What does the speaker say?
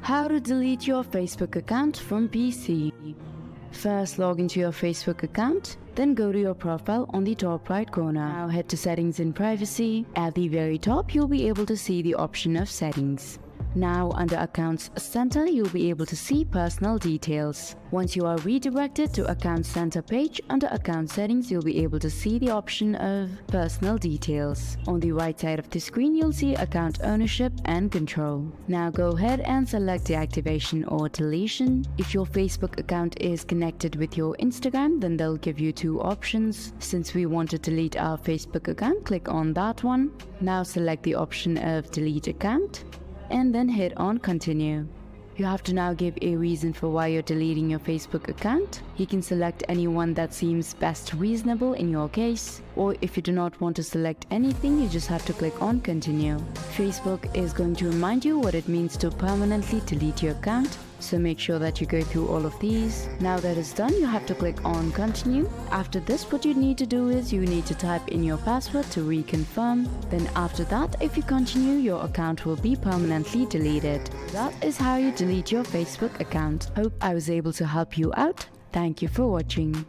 How to delete your Facebook account from PC. First, log into your Facebook account, then go to your profile on the top right corner. Now head to Settings and Privacy. At the very top, you'll be able to see the option of Settings. Now under Accounts Center, you'll be able to see Personal Details. Once you are redirected to Account Center page, under Account Settings, you'll be able to see the option of Personal Details. On the right side of the screen, you'll see Account Ownership and Control. Now go ahead and select Deactivation or Deletion. If your Facebook account is connected with your Instagram, then they'll give you two options. Since we want to delete our Facebook account, click on that one. Now select the option of Delete Account, and then hit on Continue. You have to now give a reason for why you're deleting your Facebook account. You can select any one that seems best reasonable in your case, or if you do not want to select anything, you just have to click on Continue. Facebook is going to remind you what it means to permanently delete your account, so make sure that you go through all of these. Now that is done, you have to click on Continue. After this, what you need to do is you need to type in your password to reconfirm. Then after that, if you continue, your account will be permanently deleted. That is how you delete your Facebook account. Hope I was able to help you out. Thank you for watching.